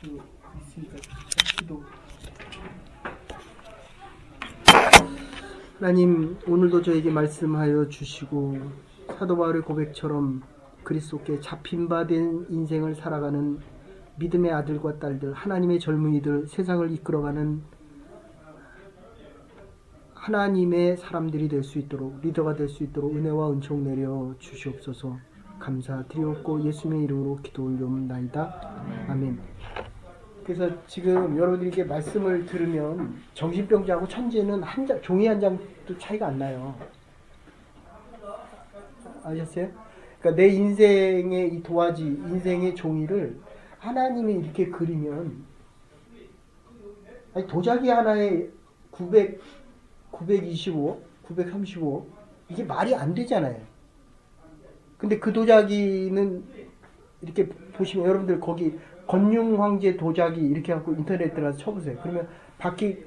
있으니까 기도. 하나님, 오늘도 저에게 말씀하여 주시고 사도 바울의 고백처럼 그리스도께 잡힌 바 된 인생을 살아가는 믿음의 아들과 딸들, 하나님의 젊은이들, 세상을 이끌어가는 하나님의 사람들이 될 수 있도록, 리더가 될 수 있도록 은혜와 은총 내려 주시옵소서. 감사드리옵고 예수님의 이름으로 기도 올려옵나이다. 아멘. 그래서 지금 여러분들에게 말씀을 들으면 정신병자하고 천재는 종이 한 장도 차이가 안 나요. 아셨어요? 그러니까 내 인생의 이 도화지, 인생의 종이를 하나님이 이렇게 그리면, 아니 도자기 하나에 925, 935 이게 말이 안 되잖아요. 근데 그 도자기는 이렇게 보시면 여러분들 거기 건융 황제 도자기 이렇게 갖고 인터넷 들어가서 쳐보세요. 그러면 바퀴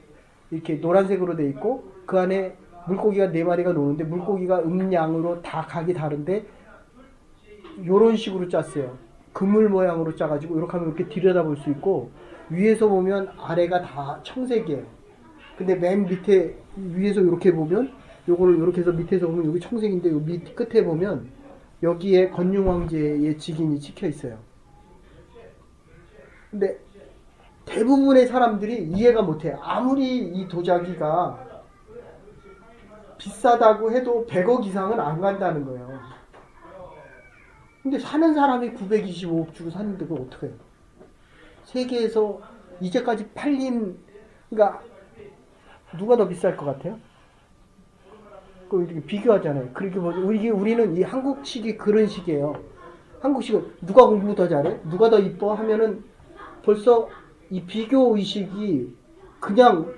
이렇게 노란색으로 돼 있고 그 안에 물고기가 4마리가 노는데 물고기가 음양으로 다 각이 다른데 요런 식으로 짰어요. 그물 모양으로 짜가지고 이렇게 하면 이렇게 들여다볼 수 있고 위에서 보면 아래가 다 청색이에요. 근데 맨 밑에 위에서 이렇게 보면 요거를 이렇게 해서 밑에서 보면 여기 청색인데 요 밑 끝에 보면 여기에 건융 황제의 직인이 찍혀 있어요. 근데 대부분의 사람들이 이해가 못해요. 아무리 이 도자기가 비싸다고 해도 100억 이상은 안 간다는 거예요. 근데 사는 사람이 925억 주고 사는데 그걸 어떻게 해요? 세계에서 이제까지 팔린, 그러니까 누가 더 비쌀 것 같아요? 그 이렇게 비교하잖아요. 그렇게 보죠. 우리는 이 한국식이 그런 식이에요. 한국식은 누가 공부 더 잘해? 누가 더 이뻐? 하면은 벌써 이 비교 의식이 그냥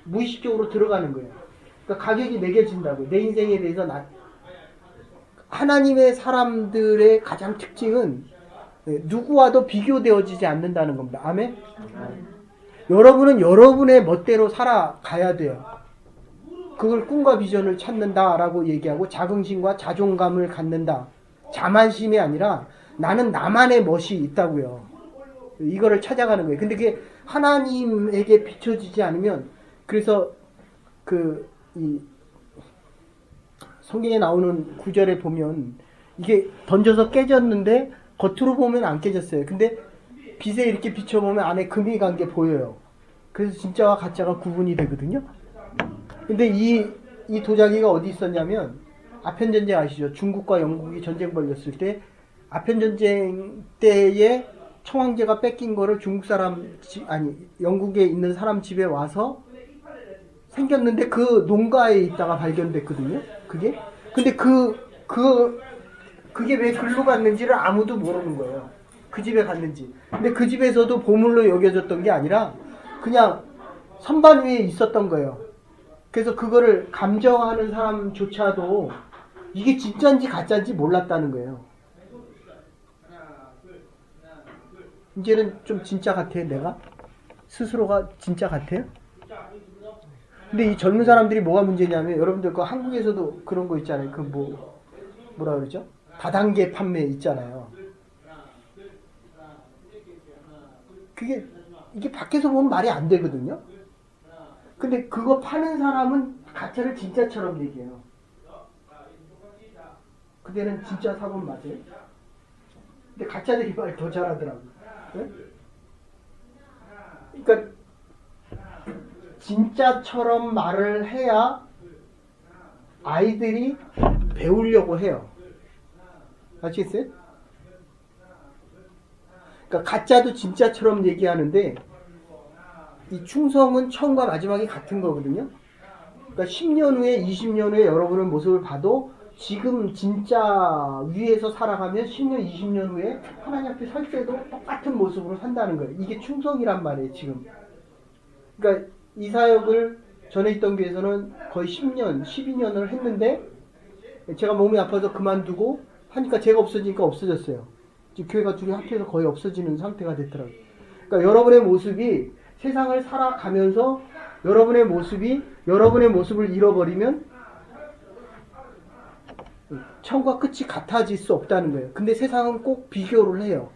무의식적으로 들어가는 거예요. 그러니까 가격이 매겨진다고. 내 인생에 대해서 하나님의 사람들의 가장 특징은 누구와도 비교되어지지 않는다는 겁니다. 아멘? 여러분은 여러분의 멋대로 살아가야 돼요. 그걸 꿈과 비전을 찾는다라고 얘기하고 자긍심과 자존감을 갖는다. 자만심이 아니라 나는 나만의 멋이 있다고요. 이거를 찾아가는 거예요. 근데 그게 하나님에게 비춰지지 않으면, 그래서 이 성경에 나오는 구절에 보면 이게 던져서 깨졌는데 겉으로 보면 안 깨졌어요. 근데 빛에 이렇게 비춰보면 안에 금이 간 게 보여요. 그래서 진짜와 가짜가 구분이 되거든요. 근데 이 도자기가 어디 있었냐면, 아편전쟁 아시죠? 중국과 영국이 전쟁 벌였을 때 아편전쟁 때에 청황제가 뺏긴 거를 영국에 있는 사람 집에 와서 생겼는데 그 농가에 있다가 발견됐거든요. 그게. 근데 그게 왜 글로 갔는지를 아무도 모르는 거예요. 그 집에 갔는지. 근데 그 집에서도 보물로 여겨졌던 게 아니라 그냥 선반 위에 있었던 거예요. 그래서 그거를 감정하는 사람조차도 이게 진짜인지 가짜인지 몰랐다는 거예요. 이제는 좀 진짜 같아요, 내가? 스스로가 진짜 같아요? 근데 이 젊은 사람들이 뭐가 문제냐면, 여러분들 그 한국에서도 그런 거 있잖아요. 뭐라 그러죠? 다단계 판매 있잖아요. 이게 밖에서 보면 말이 안 되거든요? 근데 그거 파는 사람은 가짜를 진짜처럼 얘기해요. 그때는 진짜 사본 맞아요? 근데 가짜들이 말 더 잘하더라고요. 네? 그러니까 진짜처럼 말을 해야 아이들이 배우려고 해요. 아시겠어요? 그러니까 가짜도 진짜처럼 얘기하는데 이 충성은 처음과 마지막이 같은 거거든요. 그러니까 10년 후에 20년 후에 여러분의 모습을 봐도 지금 진짜 위에서 살아가면 10년 20년 후에 하나님 앞에 설 때도 똑같은 모습으로 산다는 거예요. 이게 충성이란 말이에요. 지금. 그러니까 이 사역을 전에 있던 교회에서는 거의 10년 12년을 했는데 제가 몸이 아파서 그만두고 하니까 제가 없어지니까 없어졌어요. 지금 교회가 둘이 합해서 거의 없어지는 상태가 됐더라고요. 그러니까 여러분의 모습이 세상을 살아가면서 여러분의 모습을 잃어버리면 처음과 끝이 같아질 수 없다는 거예요. 근데 세상은 꼭 비교를 해요.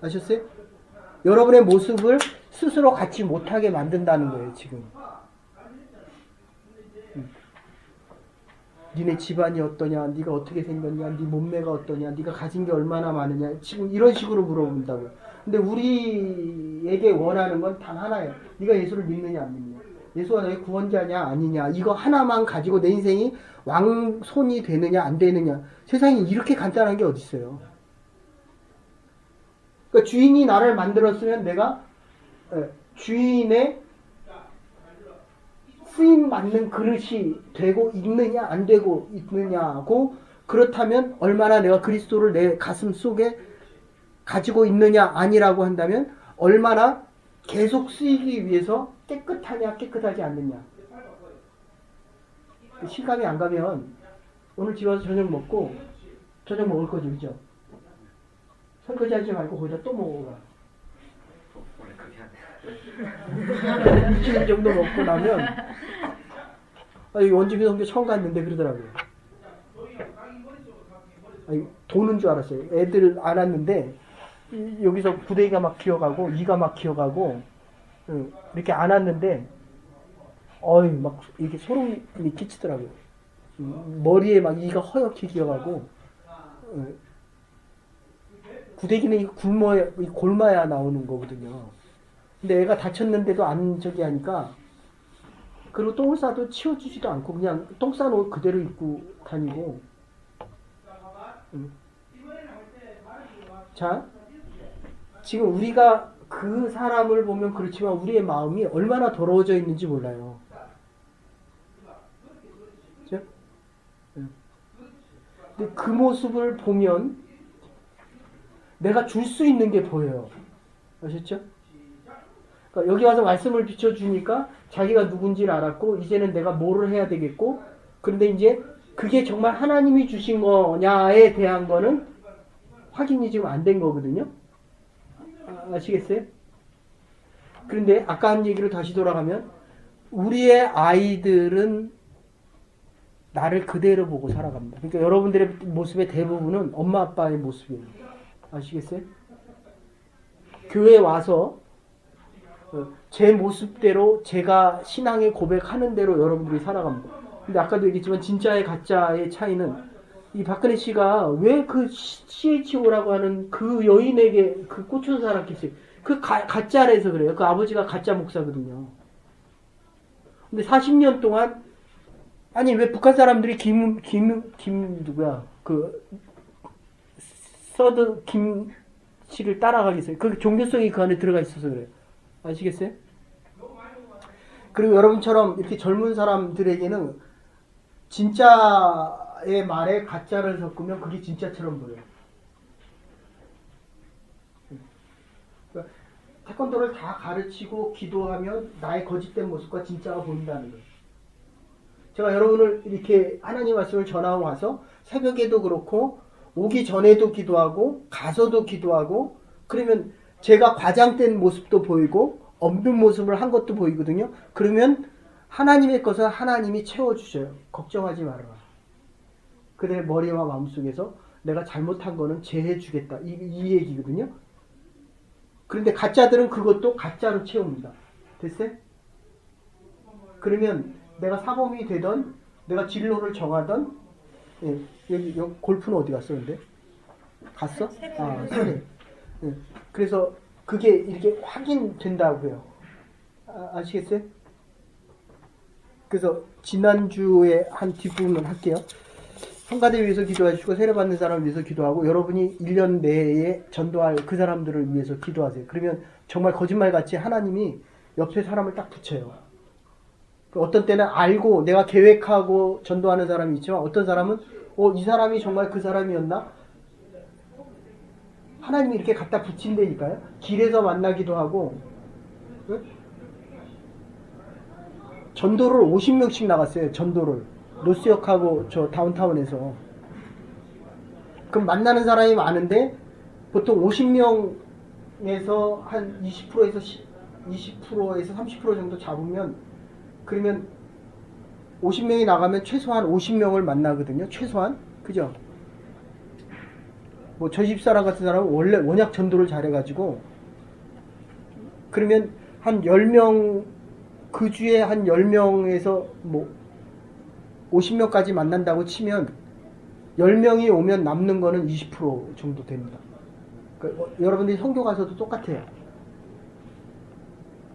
아셨어요? 여러분의 모습을 스스로 갖지 못하게 만든다는 거예요, 지금. 니네 집안이 어떠냐, 네가 어떻게 생겼냐, 네 몸매가 어떠냐, 네가 가진 게 얼마나 많으냐, 지금 이런 식으로 물어본다고요. 근데 우리에게 원하는 건 단 하나예요. 네가 예수를 믿느냐 안 믿느냐, 예수가 너의 구원자냐 아니냐, 이거 하나만 가지고 내 인생이 왕손이 되느냐 안 되느냐. 세상에 이렇게 간단한 게 어디 있어요. 그러니까 주인이 나를 만들었으면 내가 주인의 쓰임 맞는 그릇이 되고 있느냐 안 되고 있느냐고, 그렇다면 얼마나 내가 그리스도를 내 가슴 속에 가지고 있느냐 아니라고 한다면 얼마나 계속 쓰이기 위해서 깨끗하냐 깨끗하지 않느냐. 실감이 안 가면 오늘 집에 와서 저녁 먹고, 저녁 먹을 거죠, 그죠? 설거지하지 말고 거기다 또 먹어봐. 일주일 정도 먹고 나면, 아니, 원주민 선교 처음 갔는데 그러더라고요. 아니, 도는 줄 알았어요. 애들 안 왔는데 여기서 구데기가 막 기어가고 이가 막 기어가고 이렇게 안 왔는데 막 이렇게 소름이 끼치더라고요. 머리에 막 이가 허옇게 기어가고, 구데기는 이 골마야 나오는 거거든요. 근데 애가 다쳤는데도 안 저기 하니까, 그리고 똥을 싸도 치워주지도 않고 그냥 똥 싼 옷 그대로 입고 다니고. 자, 지금 우리가 그 사람을 보면 그렇지만 우리의 마음이 얼마나 더러워져 있는지 몰라요. 그죠? 근데 그 모습을 보면 내가 줄 수 있는 게 보여요. 아셨죠? 그러니까 여기 와서 말씀을 비춰주니까 자기가 누군지를 알았고, 이제는 내가 뭐를 해야 되겠고, 그런데 이제 그게 정말 하나님이 주신 거냐에 대한 거는 확인이 지금 안 된 거거든요. 아시겠어요? 그런데 아까 한 얘기로 다시 돌아가면, 우리의 아이들은 나를 그대로 보고 살아갑니다. 그러니까 여러분들의 모습의 대부분은 엄마 아빠의 모습이에요. 아시겠어요? 교회에 와서 제 모습대로 제가 신앙의 고백하는 대로 여러분들이 살아갑니다. 근데 아까도 얘기했지만 진짜의 가짜의 차이는, 이 박근혜 씨가 왜 그 CHO라고 하는 그 여인에게 그 꽂혀서 살았겠어요. 그 가짜라서 그래요. 그 아버지가 가짜 목사거든요. 근데 40년 동안, 아니 왜 북한 사람들이 누구야, 그 서드 김 씨를 따라가겠어요. 그 종교성이 그 안에 들어가 있어서 그래요. 아시겠어요? 그리고 여러분처럼 이렇게 젊은 사람들에게는 진짜의 말에 가짜를 섞으면 그게 진짜처럼 보여요. 그러니까 태권도를 다 가르치고 기도하면 나의 거짓된 모습과 진짜가 보인다는 거예요. 제가 여러분을 이렇게 하나님 말씀을 전하고 와서 새벽에도 그렇고 오기 전에도 기도하고 가서도 기도하고, 그러면 제가 과장된 모습도 보이고 없는 모습을 한 것도 보이거든요. 그러면 하나님의 것은 하나님이 채워주셔요. 걱정하지 말아라. 그대 머리와 마음속에서 내가 잘못한 거는 제해주겠다. 이 얘기거든요. 그런데 가짜들은 그것도 가짜로 채웁니다. 됐어요? 그러면 내가 사범이 되던, 내가 진로를 정하던, 여기 골프는 어디 갔어 근데? 갔어? 세네. 그래서 그게 이렇게 확인된다고요. 아시겠어요? 그래서 지난주에 한 뒷부분을 할게요. 성가대 위해서 기도해 주시고 세례받는 사람을 위해서 기도하고, 여러분이 1년 내에 전도할 그 사람들을 위해서 기도하세요. 그러면 정말 거짓말같이 하나님이 옆에 사람을 딱 붙여요. 어떤 때는 알고 내가 계획하고 전도하는 사람이 있지만, 어떤 사람은 이 사람이 정말 그 사람이었나? 하나님이 이렇게 갖다 붙인다니까요. 길에서 만나기도 하고. 전도를 50명씩 나갔어요. 전도를 노스역하고 저 다운타운에서. 그럼 만나는 사람이 많은데 보통 50명에서 한 20%에서 30% 정도 잡으면, 그러면 50명이 나가면 최소한 50명을 만나거든요. 최소한. 그죠? 뭐 저 집사람 같은 사람은 원래 워낙 전도를 잘해가지고 그러면 한 10명, 그 주에 한 10명에서 뭐 50명까지 만난다고 치면 10명이 오면 남는 거는 20% 정도 됩니다. 여러분들이 선교 가서도 똑같아요.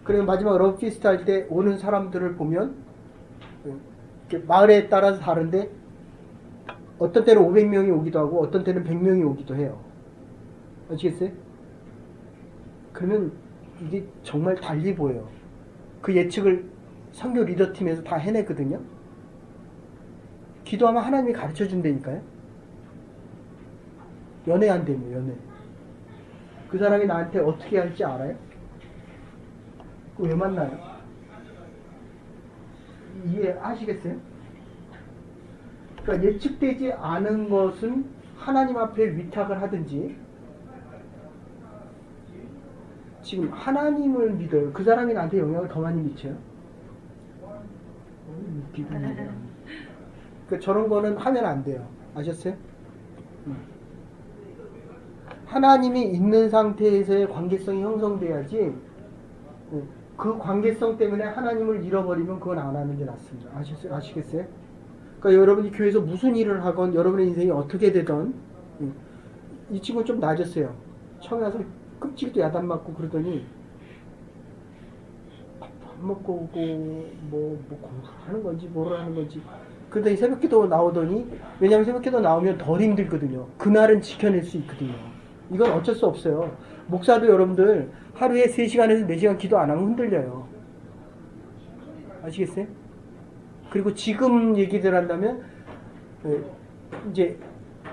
그리고 마지막 러브 피스트 할 때 오는 사람들을 보면 마을에 따라서 다른데 어떤 때는 500명이 오기도 하고 어떤 때는 100명이 오기도 해요. 아시겠어요? 그러면 이게 정말 달리 보여요. 그 예측을 선교 리더팀에서 다 해냈거든요. 기도하면 하나님이 가르쳐 준다니까요. 연애 안 되면 연애. 그 사람이 나한테 어떻게 할지 알아요? 그거 왜 만나요? 이해하시겠어요? 그러니까 예측되지 않은 것은 하나님 앞에 위탁을 하든지 지금 하나님을 믿어요. 그 사람이 나한테 영향을 더 많이 미쳐요. 그러니까 저런 거는 하면 안 돼요. 아셨어요? 하나님이 있는 상태에서의 관계성이 형성돼야지 그 관계성 때문에 하나님을 잃어버리면 그건 안 하는 게 낫습니다. 아시겠어요? 그러니까 여러분이 교회에서 무슨 일을 하건 여러분의 인생이 어떻게 되든 이 친구는 좀 나아졌어요. 처음에 와서 끔찍이도 야단 맞고 그러더니 밥 먹고 오고 뭐 공부하는 건지 뭐를 하는 건지 그러더니 새벽기도 나오더니 왜냐하면 새벽기도 나오면 덜 힘들거든요. 그날은 지켜낼 수 있거든요. 이건 어쩔 수 없어요. 목사도 여러분들 하루에 3시간에서 4시간 기도 안 하면 흔들려요. 아시겠어요? 그리고 지금 얘기들 한다면 이제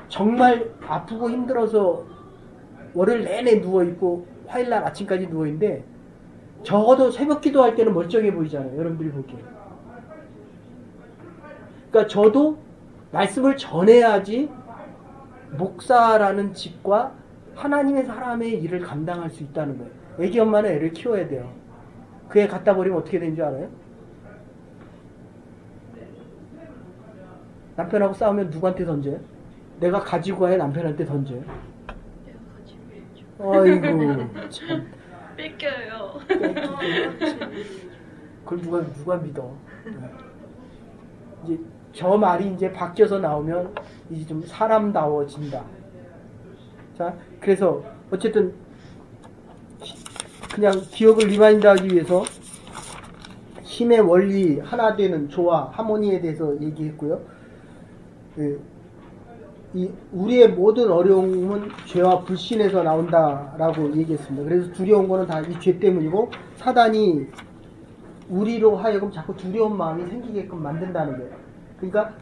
정말 아프고 힘들어서 월요일 내내 누워있고 화요일날 아침까지 누워있는데 적어도 새벽 기도할 때는 멀쩡해 보이잖아요. 여러분들이 보기에. 그러니까 저도 말씀을 전해야지 목사라는 직과 하나님의 사람의 일을 감당할 수 있다는 거예요. 애기 엄마는 애를 키워야 돼요. 그 애 갖다 버리면 어떻게 되는 줄 알아요? 남편하고 싸우면 누구한테 던져요? 내가 가지고 가야 남편한테 던져요. 아이고 참. 뺏겨요. 그걸 누가 믿어? 이제 저 말이 이제 바뀌어서 나오면 이제 좀 사람다워진다. 자, 그래서 어쨌든 그냥 기억을 리마인드하기 위해서 힘의 원리, 하나 되는 조화, 하모니에 대해서 얘기했고요. 이 우리의 모든 어려움은 죄와 불신에서 나온다라고 얘기했습니다. 그래서 두려운 거는 다 이 죄 때문이고 사단이 우리로 하여금 자꾸 두려운 마음이 생기게끔 만든다는 거예요. 그러니까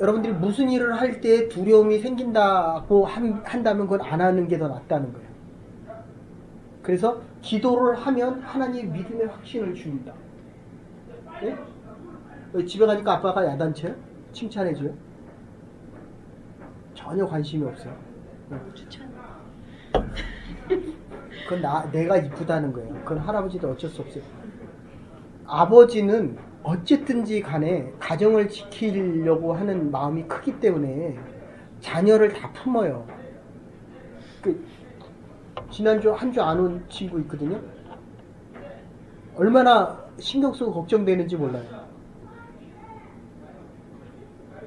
여러분들이 무슨 일을 할 때 두려움이 생긴다고 한다면 그건 안 하는 게 더 낫다는 거예요. 그래서 기도를 하면 하나님의 믿음의 확신을 줍니다. 네? 집에 가니까 아빠가 야단쳐요? 칭찬해줘요? 전혀 관심이 없어요. 추천. 그건 내가 이쁘다는 거예요. 그건 할아버지도 어쩔 수 없어요. 아버지는 어쨌든지 간에 가정을 지키려고 하는 마음이 크기 때문에 자녀를 다 품어요. 지난주 한 주 안 온 친구 있거든요. 얼마나 신경 쓰고 걱정되는지 몰라요.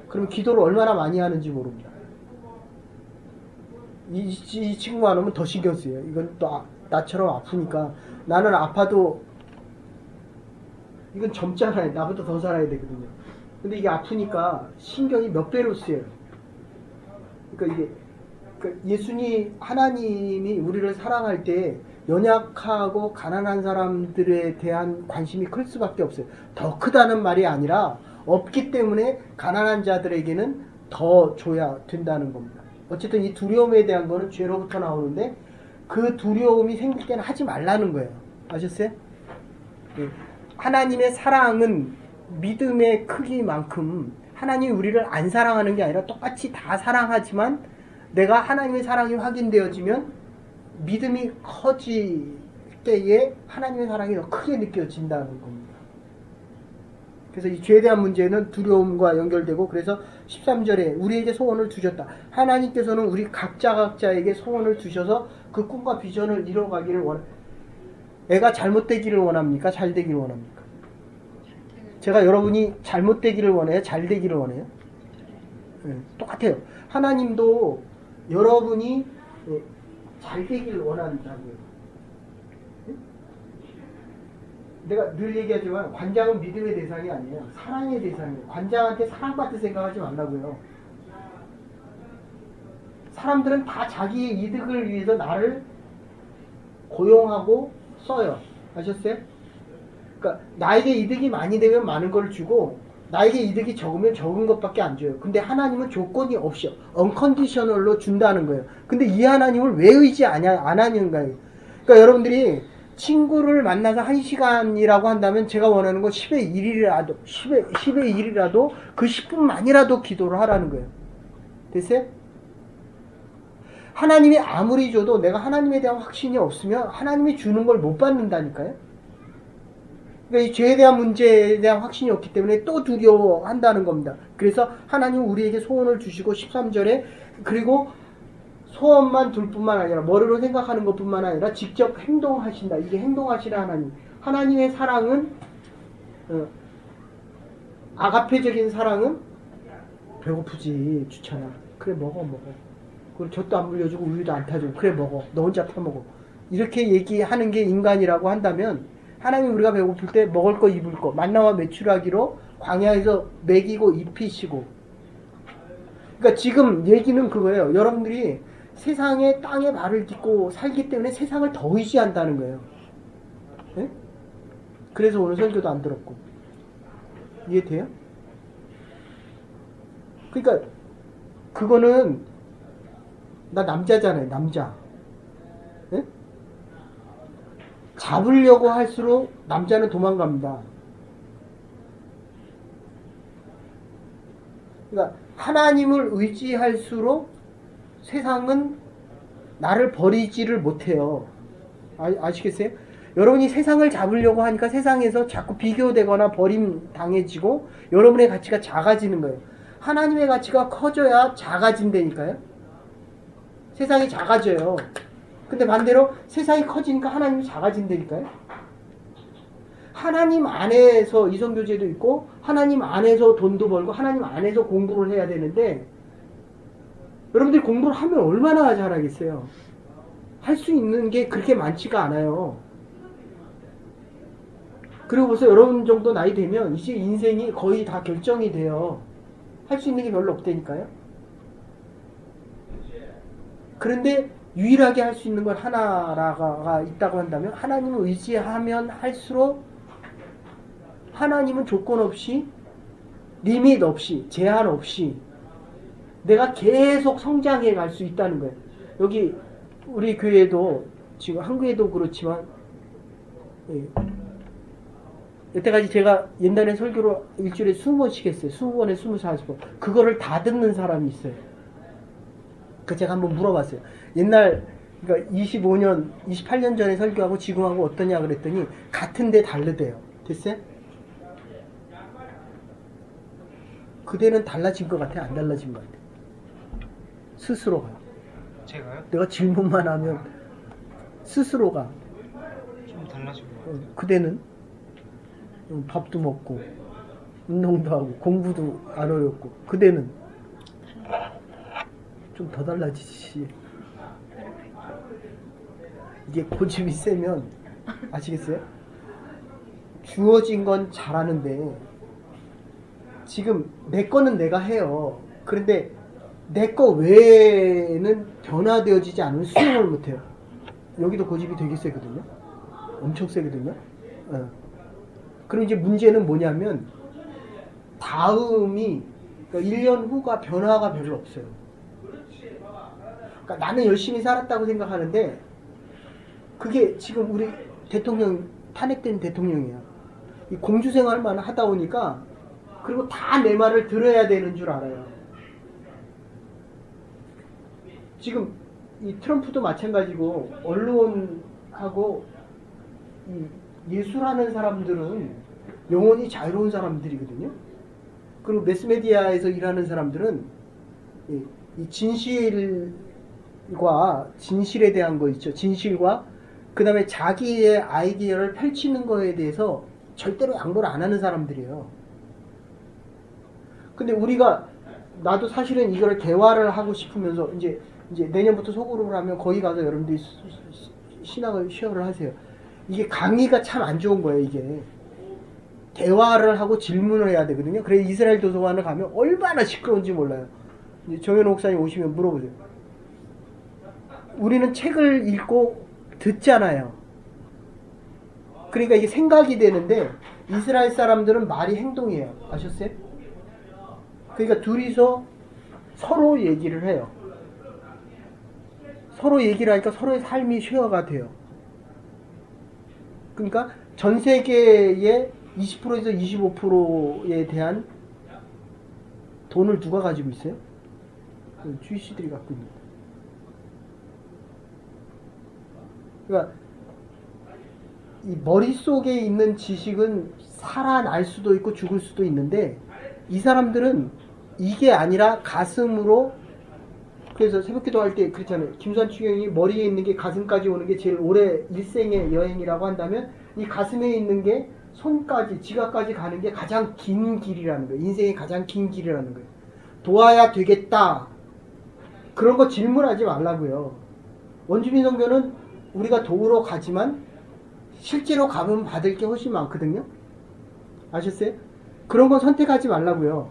그럼 기도를 얼마나 많이 하는지 모릅니다. 이 친구가 안 오면 더 신경 쓰여요. 이건 또 나처럼 아프니까 나는 아파도 이건 젊잖아요. 나보다 더 살아야 되거든요. 근데 이게 아프니까 신경이 몇 배로 쓰여요. 그러니까 이게 예수님 하나님이 우리를 사랑할 때 연약하고 가난한 사람들에 대한 관심이 클 수밖에 없어요. 더 크다는 말이 아니라 없기 때문에 가난한 자들에게는 더 줘야 된다는 겁니다. 어쨌든 이 두려움에 대한 거는 죄로부터 나오는데 그 두려움이 생길 때는 하지 말라는 거예요. 아셨어요? 네. 하나님의 사랑은 믿음의 크기만큼 하나님이 우리를 안 사랑하는 게 아니라 똑같이 다 사랑하지만 내가 하나님의 사랑이 확인되어지면 믿음이 커질 때에 하나님의 사랑이 더 크게 느껴진다는 겁니다. 그래서 이 죄에 대한 문제는 두려움과 연결되고 그래서 13절에 우리에게 소원을 주셨다. 하나님께서는 우리 각자에게 소원을 주셔서 그 꿈과 비전을 이뤄가기를 원합니다. 애가 잘못되기를 원합니까? 잘 되기를 원합니까? 제가 여러분이 잘못되기를 원해요? 잘 되기를 원해요? 네, 똑같아요. 하나님도 여러분이 잘 되기를 원한다고요. 내가 늘 얘기하지만 관장은 믿음의 대상이 아니에요. 사랑의 대상이에요. 관장한테 사랑받을 생각하지 말라고요. 사람들은 다 자기의 이득을 위해서 나를 고용하고 써요. 아셨어요? 그러니까 나에게 이득이 많이 되면 많은 걸 주고 나에게 이득이 적으면 적은 것밖에 안 줘요. 근데 하나님은 조건이 없이 언컨디셔널로 준다는 거예요. 근데 이 하나님을 왜 의지 안 하는가요? 그러니까 여러분들이 친구를 만나서 1시간이라고 한다면 제가 원하는 건 10의 1이라도 10의 1이라도 그 10분만이라도 기도를 하라는 거예요. 됐어요? 하나님이 아무리 줘도 내가 하나님에 대한 확신이 없으면 하나님이 주는 걸 못 받는다니까요. 그러니까 이 죄에 대한 문제에 대한 확신이 없기 때문에 또 두려워한다는 겁니다. 그래서 하나님은 우리에게 소원을 주시고 13절에 그리고 소원만 둘 뿐만 아니라 머리로 생각하는 것뿐만 아니라 직접 행동하신다. 이게 행동하시는 하나님. 하나님의 사랑은 아가페적인 사랑은 배고프지 주찬아. 그래 먹어. 그리고 젖도 안 물려주고 우유도 안 타주고 그래 먹어. 너 혼자 타먹어. 이렇게 얘기하는 게 인간이라고 한다면 하나님 우리가 배고플 때 먹을 거 입을 거 만나와 메추라기로 광야에서 먹이고 입히시고. 그러니까 지금 얘기는 그거예요. 여러분들이 세상에 땅에 발을 딛고 살기 때문에 세상을 더 의지한다는 거예요. 네? 그래서 오늘 설교도 안 들었고. 이해돼요? 그러니까 그거는 나 남자잖아요. 남자. 네? 잡으려고 할수록 남자는 도망갑니다. 그러니까 하나님을 의지할수록 세상은 나를 버리지를 못해요. 아시겠어요? 여러분이 세상을 잡으려고 하니까 세상에서 자꾸 비교되거나 버림당해지고 여러분의 가치가 작아지는 거예요. 하나님의 가치가 커져야 작아진다니까요. 세상이 작아져요. 근데 반대로 세상이 커지니까 하나님이 작아진다니까요. 하나님 안에서 이성교제도 있고 하나님 안에서 돈도 벌고 하나님 안에서 공부를 해야 되는데 여러분들이 공부를 하면 얼마나 잘하겠어요. 할 수 있는 게 그렇게 많지가 않아요. 그리고 벌써 여러분 정도 나이 되면 이제 인생이 거의 다 결정이 돼요. 할 수 있는 게 별로 없다니까요. 그런데 유일하게 할 수 있는 건 하나가 있다고 한다면 하나님을 의지하면 할수록 하나님은 조건 없이 리밋 없이 제한 없이 내가 계속 성장해 갈 수 있다는 거예요. 여기 우리 교회도 지금 한국에도 그렇지만 여태까지 제가 옛날에 설교를 일주일에 20번씩 했어요. 20번에 40번. 그거를 다 듣는 사람이 있어요. 그 제가 한번 물어봤어요. 옛날 그러니까 25년, 28년 전에 설교하고 지금하고 어떠냐 그랬더니 같은데 다르대요. 됐어요? 그대는 달라진 것 같아? 안 달라진 것 같아? 스스로가. 제가요? 내가 질문만 하면 스스로가. 좀 달라진 것 같아요. 그대는 밥도 먹고 운동도 하고 공부도 안 어렵고 그대는 좀 더 달라지지. 이게 고집이 세면 아시겠어요? 주어진 건 잘하는데 지금 내 거는 내가 해요. 그런데 내 거 외에는 변화되어지지 않으면 수용을 못해요. 여기도 고집이 되게 세거든요. 엄청 세거든요. 그럼 이제 문제는 뭐냐면 다음이 그러니까 1년 후가 변화가 별로 없어요. 그러니까 나는 열심히 살았다고 생각하는데 그게 지금 우리 대통령 탄핵된 대통령이야. 이 공주 생활만 하다 보니까 그리고 다 내 말을 들어야 되는 줄 알아요. 지금 이 트럼프도 마찬가지고 언론하고 이 예술하는 사람들은 영혼이 자유로운 사람들이거든요. 그리고 매스메디아에서 일하는 사람들은 이 진실과 진실에 대한 거 있죠. 진실과 그 다음에 자기의 아이디어를 펼치는 거에 대해서 절대로 양보를 안 하는 사람들이에요. 근데 우리가, 나도 사실은 이걸 대화를 하고 싶으면서, 이제 내년부터 소그룹을 하면 거기 가서 여러분들이 신학을 쉐어를 하세요. 이게 강의가 참 안 좋은 거예요, 이게. 대화를 하고 질문을 해야 되거든요. 그래 이스라엘 도서관을 가면 얼마나 시끄러운지 몰라요. 이제 정현호 목사님 오시면 물어보세요. 우리는 책을 읽고 듣잖아요. 그러니까 이게 생각이 되는데 이스라엘 사람들은 말이 행동이에요. 아셨어요? 그러니까 둘이서 서로 얘기를 해요. 서로 얘기를 하니까 서로의 삶이 쉐어가 돼요. 그러니까 전 세계의 20%에서 25%에 대한 돈을 누가 가지고 있어요? 주이시들이 갖고 있는 거예요. 그러니까 이 머릿속에 있는 지식은 살아날 수도 있고 죽을 수도 있는데 이 사람들은 이게 아니라 가슴으로, 그래서 새벽기도 할 때 그렇잖아요. 김수환 추경이 머리에 있는 게 가슴까지 오는 게 제일 오래 일생의 여행이라고 한다면 이 가슴에 있는 게 손까지, 지갑까지 가는 게 가장 긴 길이라는 거예요. 인생의 가장 긴 길이라는 거예요. 도와야 되겠다. 그런 거 질문하지 말라고요. 원주민 선교는 우리가 도우러 가지만 실제로 가면 받을 게 훨씬 많거든요. 아셨어요? 그런 건 선택하지 말라고요.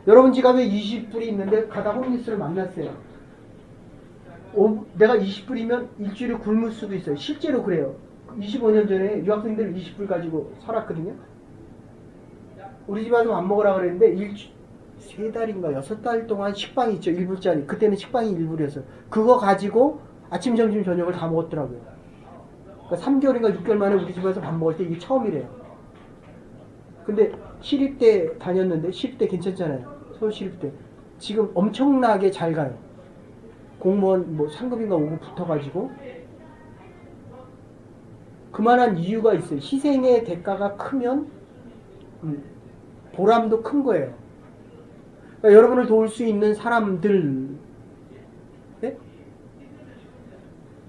여러분 지갑에 20불이 있는데 가다 홈리스를 만났어요. 내가 20불이면 일주일에 굶을 수도 있어요. 실제로 그래요. 25년 전에 유학생들 20불 가지고 살았거든요. 우리 집 와서 밥 먹으라 그랬는데 3달인가 6달 동안 식빵이 있죠. 1불짜리. 그때는 식빵이 1불이었어요. 그거 가지고 아침, 점심, 저녁을 다 먹었더라고요. 그러니까 3개월인가 6개월 만에 우리 집에서 밥 먹을 때 이게 처음이래요. 근데 시립대 다녔는데, 시립대 괜찮잖아요. 서울 시립대. 지금 엄청나게 잘 가요. 공무원 뭐 상급인가 5급 붙어가지고. 그만한 이유가 있어요. 희생의 대가가 크면 보람도 큰 거예요. 그러니까 여러분을 도울 수 있는 사람들, 네?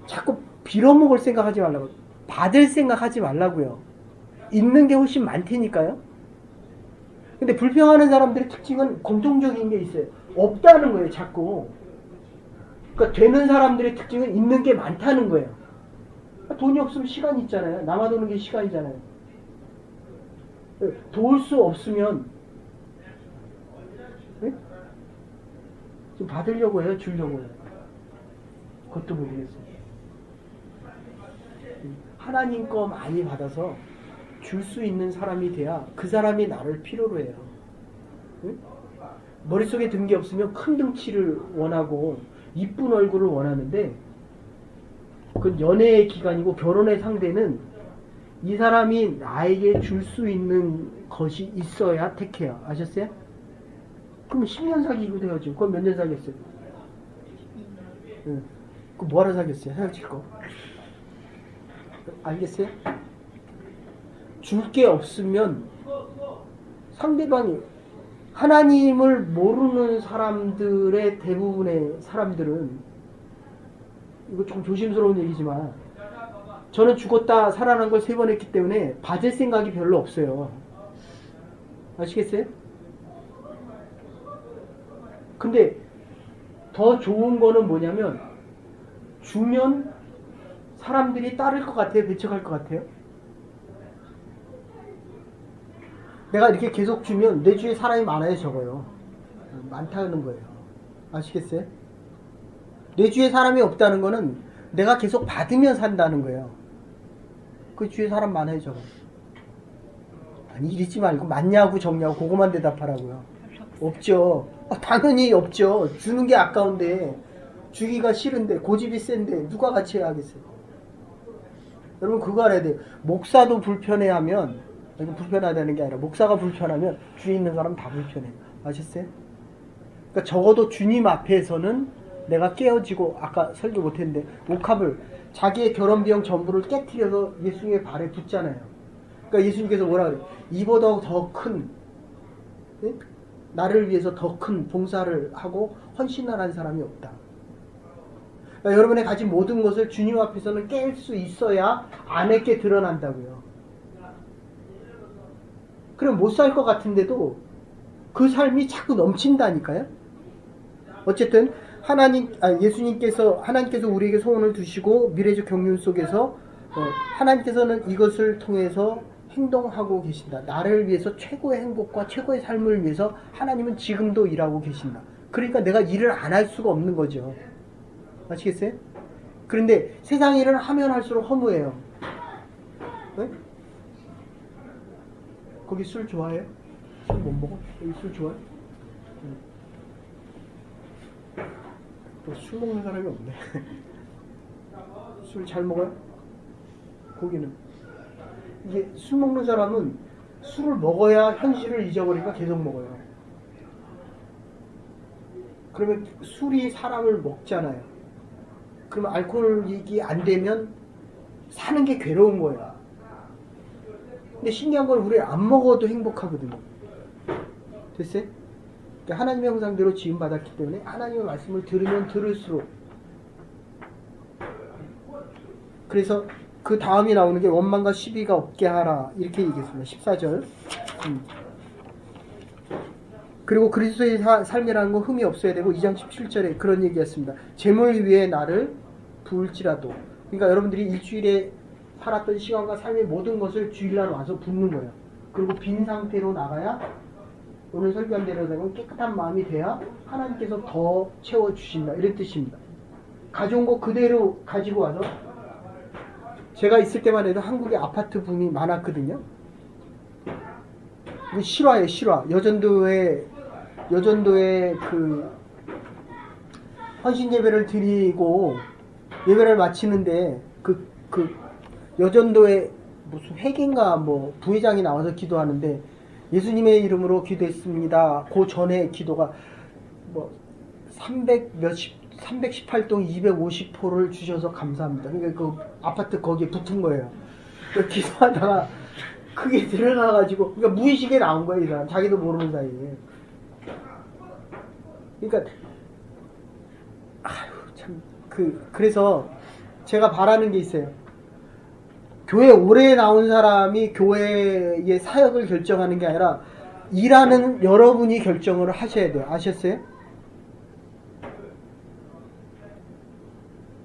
자꾸 빌어먹을 생각하지 말라고. 받을 생각하지 말라고요. 있는 게 훨씬 많다니까요. 근데 불평하는 사람들의 특징은 공통적인 게 있어요. 없다는 거예요, 자꾸. 그러니까 되는 사람들의 특징은 있는 게 많다는 거예요. 돈이 없으면 시간이 있잖아요. 남아도는 게 시간이잖아요. 도울 수 없으면 네? 좀 받으려고 해요? 주려고 해요? 그것도 모르겠어요. 하나님 거 많이 받아서 줄 수 있는 사람이 돼야 그 사람이 나를 필요로 해요. 네? 머릿속에 든 게 없으면 큰 등치를 원하고 이쁜 얼굴을 원하는데 그건 연애의 기간이고 결혼의 상대는 이 사람이 나에게 줄 수 있는 것이 있어야 택해요. 아셨어요? 그럼 10년 사귀기도 해야죠. 그건 몇 년 사귀었어요? 응. 그거 뭐하러 사귀었어요? 헤어질 거. 알겠어요? 줄 게 없으면 상대방이, 하나님을 모르는 사람들의 대부분의 사람들은, 이거 좀 조심스러운 얘기지만 저는 죽었다 살아난 걸 3번 했기 때문에 받을 생각이 별로 없어요. 아시겠어요? 근데 더 좋은 거는 뭐냐면 주면 사람들이 따를 것 같아요? 배척할 것 같아요? 내가 이렇게 계속 주면 내 주위에 사람이 많아요, 적어요? 많다는 거예요. 아시겠어요? 내 주위에 사람이 없다는 거는 내가 계속 받으면 산다는 거예요. 그 주위에 사람 많아요, 적어요? 아니, 이러지 말고 맞냐고 적냐고 그거만 대답하라고요. 없죠. 당연히 없죠. 주는 게 아까운데, 주기가 싫은데, 고집이 센데 누가 같이 해야 하겠어요? 여러분 그거 알아야 돼요. 목사도 불편해하면, 이거 불편하다는 게 아니라 목사가 불편하면 주위에 있는 사람 다 불편해요. 아셨어요? 그러니까 적어도 주님 앞에서는 내가 깨어지고, 아까 설교 못했는데 옥합을, 자기의 결혼 비용 전부를 깨트려서 예수님의 발에 붙잖아요. 그러니까 예수님께서 뭐라 그래요? 이보다 더 큰, 네? 나를 위해서 더 큰 봉사를 하고 헌신을 한 사람이 없다. 그러니까 여러분의 가진 모든 것을 주님 앞에서는 깰 수 있어야 안에 드러난다고요. 그럼 못 살 것 같은데도 그 삶이 자꾸 넘친다니까요. 어쨌든 하나님께서 우리에게 소원을 두시고 미래적 경륜 속에서 하나님께서는 이것을 통해서 행동하고 계신다. 나를 위해서 최고의 행복과 최고의 삶을 위해서 하나님은 지금도 일하고 계신다. 그러니까 내가 일을 안 할 수가 없는 거죠. 아시겠어요? 그런데 세상 일을 하면 할수록 허무해요. 네? 거기 술 좋아해요? 술 못 먹어? 여기 술 좋아해? 술 먹는 사람이 없네. 술 잘 먹어요? 거기는. 이게 술 먹는 사람은 술을 먹어야 현실을 잊어버리니까 계속 먹어요. 그러면 술이 사람을 먹잖아요. 그러면 알코올이 안 되면 사는 게 괴로운 거예요. 근데 신기한 건 우리 안 먹어도 행복하거든요. 됐어요? 그러니까 하나님의 형상대로 지음받았기 때문에 하나님의 말씀을 들으면 들을수록, 그래서 그 다음이 나오는 게 원망과 시비가 없게 하라 이렇게 얘기했습니다. 14절. 그리고 그리스도의 삶이라는 건 흠이 없어야 되고 2장 17절에 그런 얘기였습니다. 재물 위에 나를 부을지라도. 그러니까 여러분들이 일주일에 살았던 시간과 삶의 모든 것을 주일날 와서 붓는 거예요. 그리고 빈 상태로 나가야, 오늘 설교한 대로 되면 깨끗한 마음이 돼야 하나님께서 더 채워주신다 이런 뜻입니다. 가져온 거 그대로 가지고 와서, 제가 있을 때만 해도 한국에 아파트 붐이 많았거든요. 실화예요, 실화. 여전도에 그 헌신 예배를 드리고 예배를 마치는데 그 여전도에 무슨 회계인가 뭐 부회장이 나와서 기도하는데 예수님의 이름으로 기도했습니다. 그 전에 기도가 뭐 318동 250호를 주셔서 감사합니다. 그러니까 그 아파트 거기에 붙은 거예요. 기도하다가 그게 들어가가지고, 그러니까 무의식에 나온 거예요, 이 사람. 자기도 모르는 사이에. 그러니까, 그래서 제가 바라는 게 있어요. 교회 오래 나온 사람이 교회의 사역을 결정하는 게 아니라, 일하는 여러분이 결정을 하셔야 돼요. 아셨어요?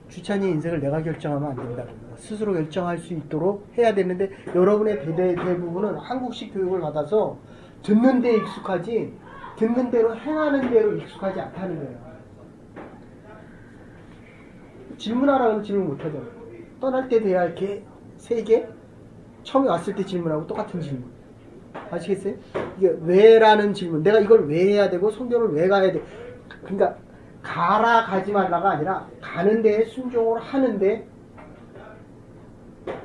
주찬이의 인생을 내가 결정하면 안 된다. 스스로 결정할 수 있도록 해야 되는데, 여러분의 대부분은 한국식 교육을 받아서 듣는 데 익숙하지 듣는 대로 행하는 대로 익숙하지 않다는 거예요. 질문하라고 질문 못하잖아요. 떠날 때 돼야 할 게 3개, 처음에 왔을 때 질문하고 똑같은 질문. 아시겠어요? 이게 왜라는 질문, 내가 이걸 왜 해야 되고 성경을 왜 가야 돼. 그러니까 가라 가지 말라가 아니라 가는 데에 순종을 하는데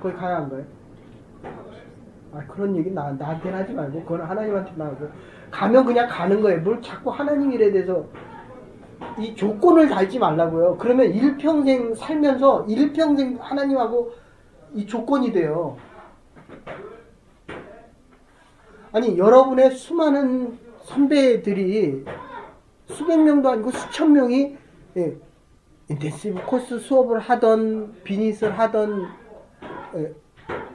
거기 가야 한 거예요. 그런 얘기 나한테는 하지 말고 그건 하나님한테 나오고, 가면 그냥 가는 거예요. 뭘 자꾸 하나님 일에 대해서 이 조건을 달지 말라고요. 그러면 일평생 살면서 일평생 하나님하고 이 조건이 돼요. 아니, 여러분의 수많은 선배들이 수백 명도 아니고 수천 명이 인텐시브 코스 수업을 하던, 비즈니스를 하던,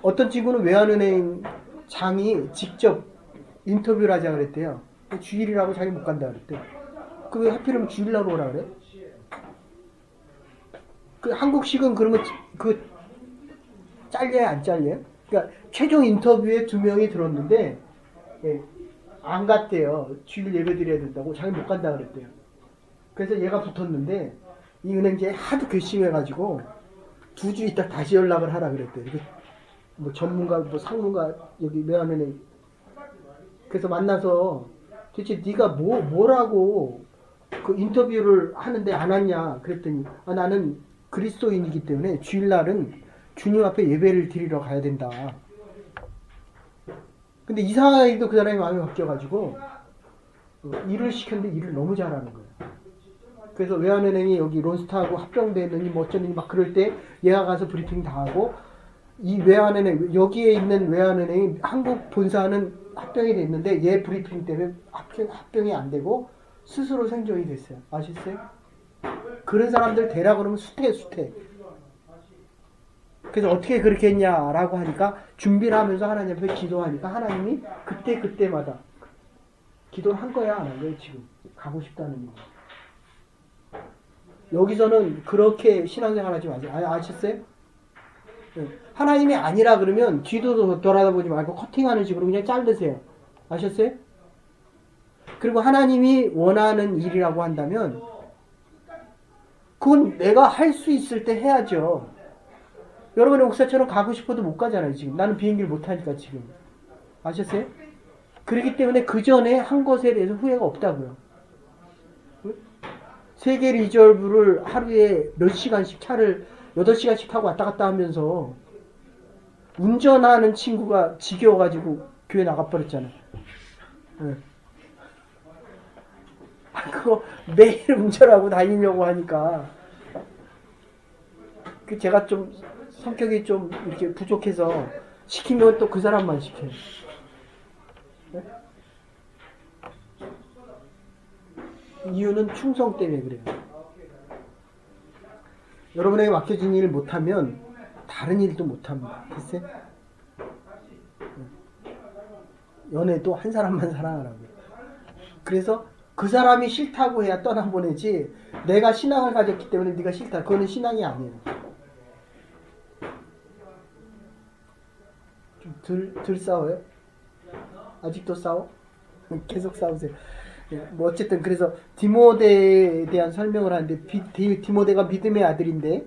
어떤 친구는 외환은행 장이 직접 인터뷰를 하자 그랬대요. 주일이라고 자기 못 간다 그랬대. 그 왜 하필이면 주일날 오라 그래? 그 한국식은 그러면 그 잘려요, 안 잘려요? 그러니까 최종 인터뷰에 2명이 들었는데 안 갔대요. 주일 예배 드려야 된다고 자기 못 간다 그랬대요. 그래서 얘가 붙었는데 이 은행계에 하도 괘씸해가지고 2주 있다 다시 연락을 하라 그랬대요. 뭐 전문가, 뭐 상무가 여기 외환은행. 그래서 만나서 도대체 네가 뭐라고 그 인터뷰를 하는데 안 왔냐 그랬더니, 나는 그리스도인이기 때문에 주일날은 주님 앞에 예배를 드리러 가야 된다. 근데 이상하게도 그 사람이 마음이 바뀌어가지고 일을 시켰는데 일을 너무 잘하는 거예요. 그래서 외환은행이 여기 론스타하고 합병되느니 뭐 어쩌느니 막 그럴 때 얘가 가서 브리핑 다 하고, 이 외환은행, 여기에 있는 외환은행이 한국 본사는 합병이 됐는데 얘 브리핑 때문에 합병이 안 되고 스스로 생존이 됐어요. 아셨어요? 그런 사람들 되라 그러면 수태. 그래서 어떻게 그렇게 했냐라고 하니까 준비를 하면서 하나님 앞에 기도하니까 하나님이 그때마다 기도를 한 거야, 안 한 거야, 지금. 가고 싶다는 거. 여기서는 그렇게 신앙생활 하지 마세요. 아셨어요? 네. 하나님이 아니라 그러면 뒤도 돌아다보지 말고 커팅하는 식으로 그냥 자르세요. 아셨어요? 그리고 하나님이 원하는 일이라고 한다면 그건 내가 할 수 있을 때 해야죠. 여러분의 목사처럼 가고 싶어도 못 가잖아요, 지금. 나는 비행기를 못 타니까 지금. 아셨어요? 그렇기 때문에 그 전에 한 것에 대해서 후회가 없다고요. 세계 리저브를 하루에 몇 시간씩 차를 8시간씩 타고 왔다 갔다 하면서 운전하는 친구가 지겨워가지고 교회 나가버렸잖아요. 네. 그거 매일 운전하고 다니려고 하니까 제가 좀 성격이 좀 이렇게 부족해서 시키면 또 그 사람만 시켜요. 네? 이유는 충성 때문에 그래요. 여러분에게 맡겨진 일을 못하면 다른 일도 못합니다. 됐어요? 연애도 한 사람만 사랑하라고요. 그래서 그 사람이 싫다고 해야 떠나보내지 내가 신앙을 가졌기 때문에 네가 싫다. 그거는 신앙이 아니에요. 좀 덜 싸워요? 아직도 싸워? 계속 싸우세요. 뭐 어쨌든 그래서 디모데에 대한 설명을 하는데 디모데가 믿음의 아들인데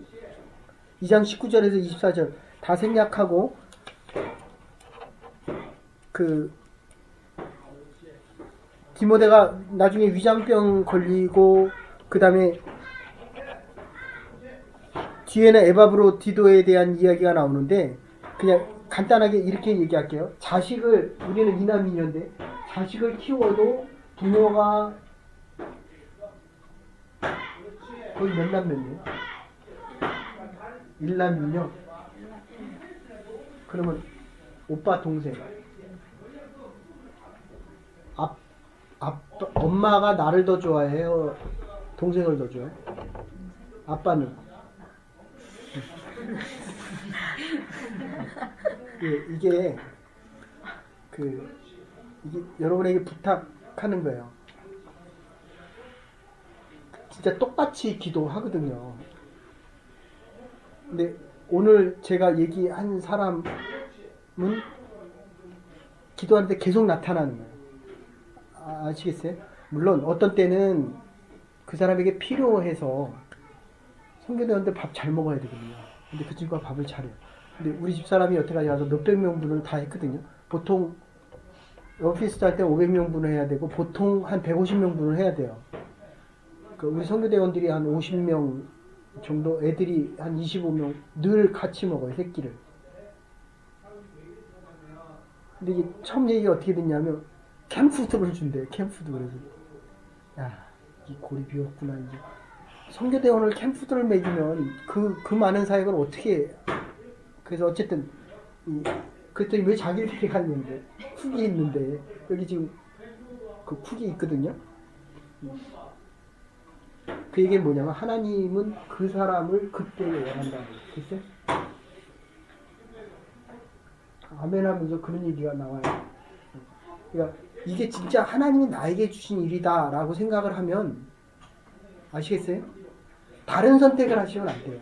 2장 19절에서 24절 다 생략하고 디모데가 나중에 위장병 걸리고 그 다음에 뒤에는 에바브로디도에 대한 이야기가 나오는데 그냥 간단하게 이렇게 얘기할게요. 우리는 이남이녀인데 자식을 키워도 부모가 거의 몇 남매인데요? 1남이녀. 그러면 오빠 동생. 엄마가 나를 더 좋아해요? 동생을 더 좋아해요? 아빠는? 이게 여러분에게 부탁하는 거예요. 진짜 똑같이 기도하거든요. 근데 오늘 제가 얘기한 사람은 기도하는데 계속 나타나는 거예요. 아시겠어요? 물론 어떤 때는 그 사람에게 필요해서 선교대원들 밥 잘 먹어야 되거든요. 근데 그 친구가 밥을 잘해요. 근데 우리 집사람이 여태까지 가서 몇백 명분을 다 했거든요. 보통 오피스 할 때 500명분을 해야 되고 보통 한 150명분을 해야 돼요. 우리 선교대원들이 한 50명 정도, 애들이 한 25명 늘 같이 먹어요, 새끼를. 근데 이게 처음 얘기가 어떻게 됐냐면 캠푸드를 준대요. 캠푸드. 그래서 야, 이 골이 비었구나. 이제 선교대원을 캠푸드를 먹이면 그 많은 사역을 어떻게 해. 그래서 어쨌든 그랬더니 왜 자기를 데려갔는데 쿡이 있는데 여기 지금 그 쿡이 있거든요. 그 얘기는 뭐냐면 하나님은 그 사람을 그때 원한다고. 글쎄? 아멘 하면서 그런 얘기가 나와요. 그러니까 이게 진짜 하나님이 나에게 주신 일이다 라고 생각을 하면 아시겠어요? 다른 선택을 하시면 안 돼요.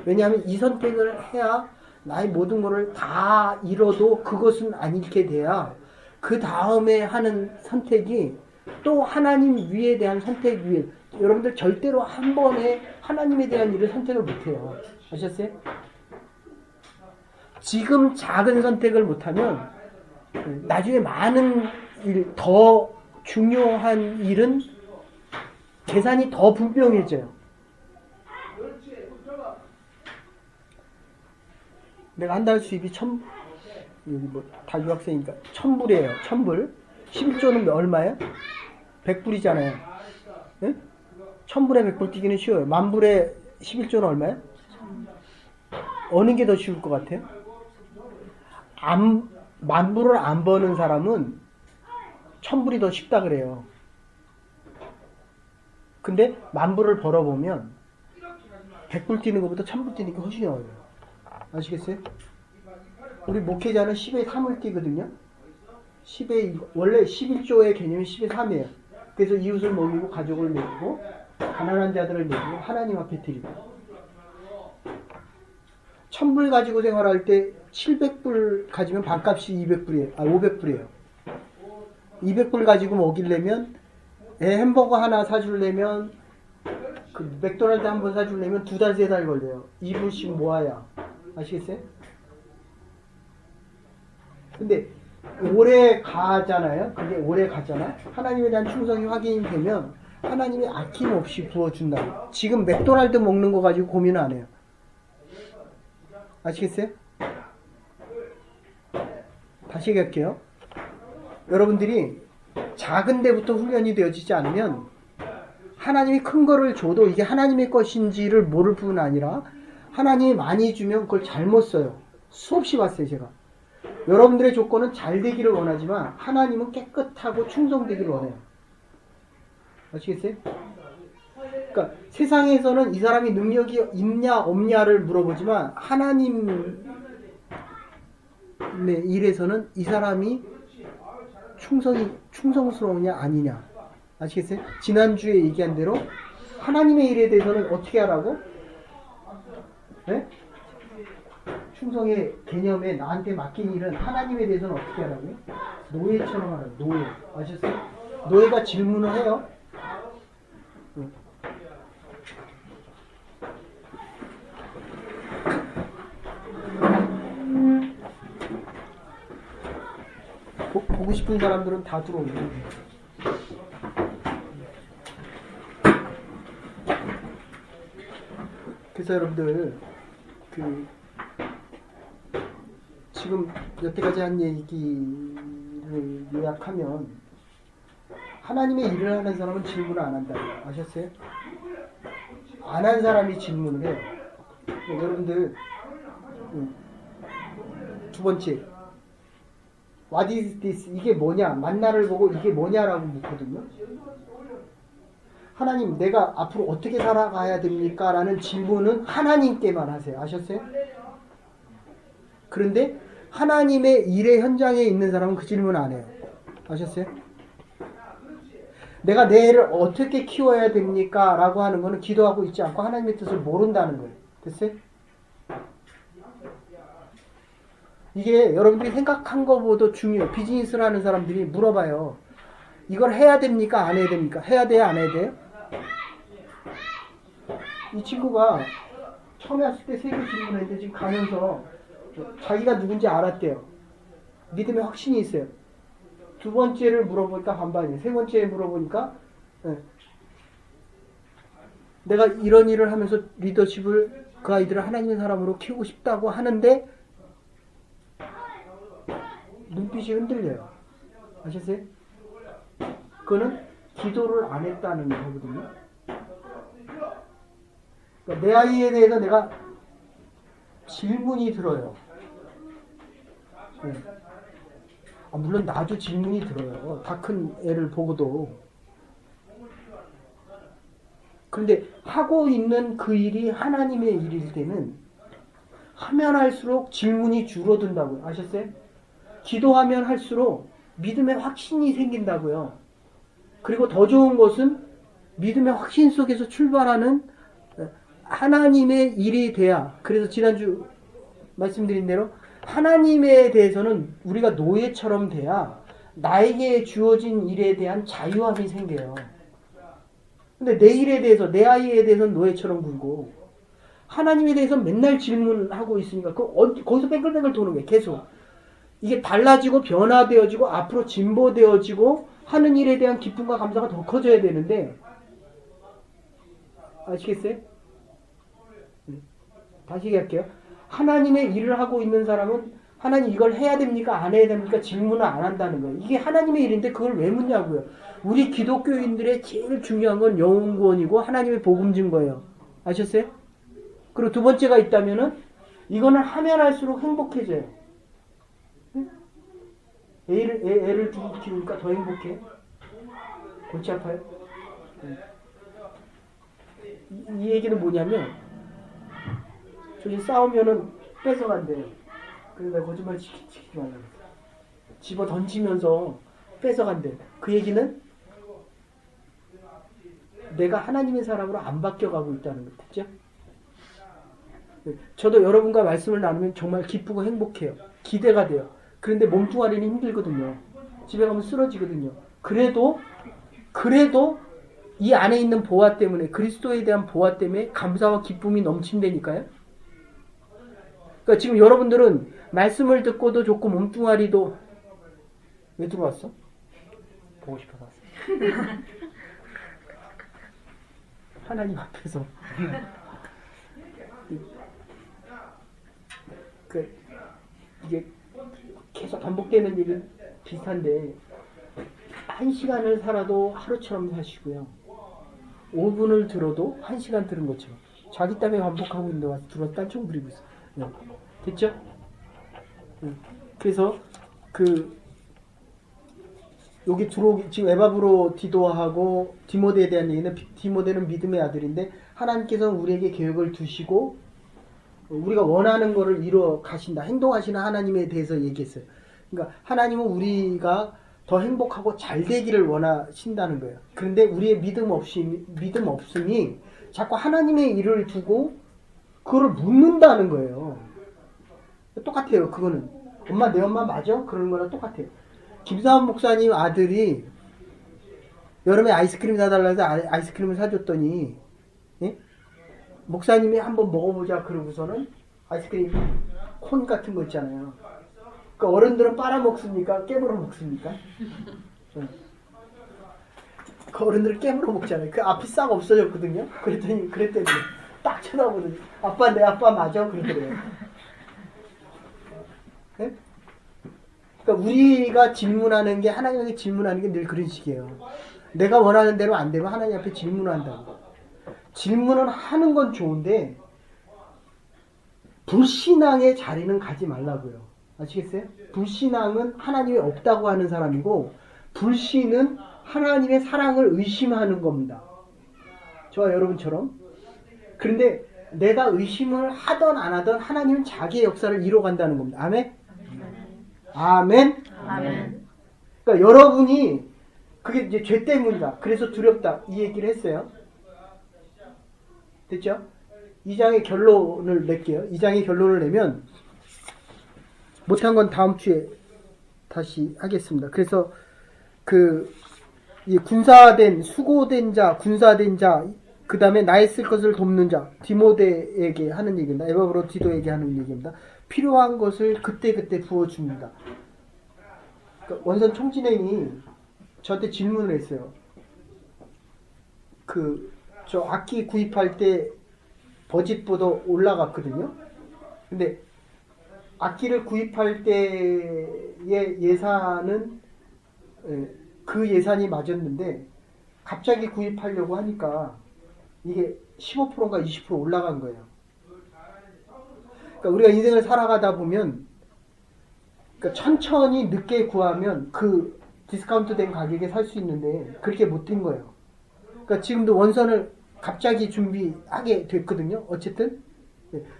왜냐하면 이 선택을 해야 나의 모든 것을 다 잃어도 그것은 안 잃게 돼야 그 다음에 하는 선택이 또 하나님 위에 대한 선택 위에. 여러분들 절대로 한 번에 하나님에 대한 일을 선택을 못해요. 아셨어요? 지금 작은 선택을 못하면 나중에 많은 일, 더 중요한 일은 계산이 더 분명해져요. 내가 한 달 수입이 여기 뭐 다 유학생이니까 1000불이에요. 1000불. 11조는 얼마예요? 100불이잖아요. 네? 1000불에 100불 뛰기는 쉬워요. 10,000불에 11조는 얼마예요? 어느 게 더 쉬울 것 같아요? 10,000불을 안 버는 사람은 1000불이 더 쉽다 그래요. 근데 10,000불을 벌어보면 100불 뛰는 것보다 1000불 뛰는 게 훨씬 어려워요. 아시겠어요? 우리 목회자는 10의 3을 뛰거든요. 원래 11조의 개념이 10의 3이에요. 그래서 이웃을 먹이고 가족을 먹이고 가난한 자들을 먹이고 하나님 앞에 드리고 1000불 가지고 생활할 때 700불 가지면 반값이 500불이에요. 200불 가지고 먹이려면 애 햄버거 하나 사주려면 그 맥도날드 한 번 사주려면 2달 3달 걸려요. 2불씩 모아야. 아시겠어요? 근데 오래 가잖아요. 그게 오래 가잖아. 하나님에 대한 충성이 확인이 되면 하나님이 아낌없이 부어준다. 지금 맥도날드 먹는 거 가지고 고민 안 해요. 아시겠어요? 다시 얘기할게요. 여러분들이 작은 데부터 훈련이 되어지지 않으면 하나님이 큰 거를 줘도 이게 하나님의 것인지를 모를 뿐 아니라 하나님이 많이 주면 그걸 잘못 써요. 수없이 봤어요, 제가. 여러분들의 조건은 잘 되기를 원하지만 하나님은 깨끗하고 충성되기를 원해요. 아시겠어요? 그러니까 세상에서는 이 사람이 능력이 있냐 없냐를 물어보지만 하나님의 일에서는 이 사람이 충성스러우냐 아니냐. 아시겠어요? 지난주에 얘기한 대로 하나님의 일에 대해서는 어떻게 하라고? 네? 충성의 개념에 나한테 맡긴 일은 하나님에 대해서는 어떻게 하라고요? 노예처럼 하라고. 노예. 아셨어요? 노예가 질문을 해요. 보고 싶은 사람들은 다 들어오는 거예요. 그래서 여러분들 지금 여태까지 한 얘기를 요약하면 하나님의 일을 하는 사람은 질문을 안 한다. 아셨어요? 안 한 사람이 질문을 해요. 여러분들 두 번째 What is this? 이게 뭐냐? 만나를 보고 이게 뭐냐라고 묻거든요. 하나님, 내가 앞으로 어떻게 살아가야 됩니까? 라는 질문은 하나님께만 하세요. 아셨어요? 그런데 하나님의 일의 현장에 있는 사람은 그 질문 안 해요. 아셨어요? 내가 내 애를 어떻게 키워야 됩니까? 라고 하는 거는 기도하고 있지 않고 하나님의 뜻을 모른다는 거예요. 됐어요? 이게 여러분들이 생각한 것보다 중요해요. 비즈니스를 하는 사람들이 물어봐요. 이걸 해야 됩니까? 안 해야 됩니까? 해야 돼요? 안 해야 돼요? 이 친구가 처음에 왔을 때 3개 질문했는데 지금 가면서 자기가 누군지 알았대요. 믿음에 확신이 있어요. 두 번째를 물어보니까 반반이에요. 세 번째 물어보니까 내가 이런 일을 하면서 리더십을 그 아이들을 하나님의 사람으로 키우고 싶다고 하는데 눈빛이 흔들려요. 아셨어요? 그거는 기도를 안 했다는 거거든요. 그러니까 내 아이에 대해서 내가 질문이 들어요. 네. 물론 나도 질문이 들어요. 다 큰 애를 보고도. 그런데 하고 있는 그 일이 하나님의 일일 때는 하면 할수록 질문이 줄어든다고요. 아셨어요? 기도하면 할수록 믿음의 확신이 생긴다고요. 그리고 더 좋은 것은 믿음의 확신 속에서 출발하는 하나님의 일이 돼야, 그래서 지난주 말씀드린 대로 하나님에 대해서는 우리가 노예처럼 돼야 나에게 주어진 일에 대한 자유함이 생겨요. 근데 내 일에 대해서, 내 아이에 대해서는 노예처럼 굴고 하나님에 대해서 맨날 질문하고 있으니까 거기서 뺑글뺑글 도는 거예요. 계속. 이게 달라지고 변화되어지고 앞으로 진보되어지고 하는 일에 대한 기쁨과 감사가 더 커져야 되는데, 아시겠어요? 다시 얘기할게요. 하나님의 일을 하고 있는 사람은 하나님 이걸 해야 됩니까? 안 해야 됩니까? 질문을 안 한다는 거예요. 이게 하나님의 일인데 그걸 왜 묻냐고요. 우리 기독교인들의 제일 중요한 건 영혼 구원이고 하나님의 복음 증거예요. 아셨어요? 그리고 두 번째가 있다면은 이거는 하면 할수록 행복해져요. 애를 두고 키우니까 더 행복해. 골치 아파요. 이 얘기는 뭐냐면 저기 싸우면은 뺏어간대요. 그래서 내가 거짓말 시키지 말라고 했어. 집어 던지면서 뺏어간대. 그 얘기는 내가 하나님의 사람으로 안 바뀌어가고 있다는 거 듣죠? 저도 여러분과 말씀을 나누면 정말 기쁘고 행복해요. 기대가 돼요. 그런데 몸뚱아리는 힘들거든요. 집에 가면 쓰러지거든요. 그래도 이 안에 있는 보화 때문에, 그리스도에 대한 보화 때문에 감사와 기쁨이 넘친다니까요. 그러니까 지금 여러분들은 말씀을 듣고도 좋고 몸뚱아리도 왜 들어왔어? 보고 싶어서 왔어. 하나님 앞에서 이게 계속 반복되는 일은 비슷한데 1시간을 살아도 하루처럼 사시고요. 5분을 들어도 1시간 들은 것처럼 자기 땀에 반복하고 있는데 와서 들어서 딴청 부리고 있어. 네. 됐죠? 네. 그래서 여기 들어오기 지금 에바브로 디도하고 디모데에 대한 얘기는 디모데는 믿음의 아들인데 하나님께서는 우리에게 계획을 두시고 우리가 원하는 것을 이루어 가신다. 행동하시는 하나님에 대해서 얘기했어요. 그러니까 하나님은 우리가 더 행복하고 잘 되기를 원하신다는 거예요. 그런데 우리의 믿음 없음이 자꾸 하나님의 일을 두고 그거를 묻는다는 거예요. 똑같아요. 그거는 엄마 내 엄마 맞아? 그러는 거랑 똑같아요. 김사원 목사님 아들이 여름에 아이스크림 사달라 해서 아이스크림을 사줬더니 예? 목사님이 한번 먹어보자 그러고서는 아이스크림 콘 같은 거 있잖아요. 그 어른들은 빨아먹습니까? 깨물어 먹습니까? 그 어른들은 깨물어 먹잖아요. 그 앞이 싹 없어졌거든요. 그랬더니 딱 쳐다보더니 아빠 내 아빠 맞아? 그러더래요. 네? 그러니까 우리가 질문하는 게 하나님에게 질문하는 게 늘 그런 식이에요. 내가 원하는 대로 안 되면 하나님 앞에 질문한다고. 질문은 하는 건 좋은데 불신앙의 자리는 가지 말라고요. 아시겠어요? 불신앙은 하나님이 없다고 하는 사람이고 불신은 하나님의 사랑을 의심하는 겁니다. 저와 여러분처럼. 그런데 내가 의심을 하던 안 하던 하나님은 자기의 역사를 이뤄간다는 겁니다. 아멘? 아멘? 아멘. 그러니까 여러분이 그게 이제 죄 때문이다. 그래서 두렵다. 이 얘기를 했어요. 됐죠? 2장의 결론을 낼게요. 2장의 결론을 내면 못한 건 다음 주에 다시 하겠습니다. 그래서 이 군사된 수고된 자, 군사된 자, 그 다음에 나의 쓸 것을 돕는 자, 디모데에게 하는 얘기입니다. 에바브로 디도에게 하는 얘기입니다. 필요한 것을 그때그때 부어줍니다. 그러니까 원선 총진행이 저한테 질문을 했어요. 저 악기 구입할 때 버짓보다 올라갔거든요. 근데 악기를 구입할 때의 예산은 그 예산이 맞았는데 갑자기 구입하려고 하니까 이게 15%인가 20% 올라간 거예요. 그러니까 우리가 인생을 살아가다 보면 그러니까 천천히 늦게 구하면 그 디스카운트 된 가격에 살 수 있는데 그렇게 못 된 거예요. 그러니까 지금도 원선을 갑자기 준비하게 됐거든요. 어쨌든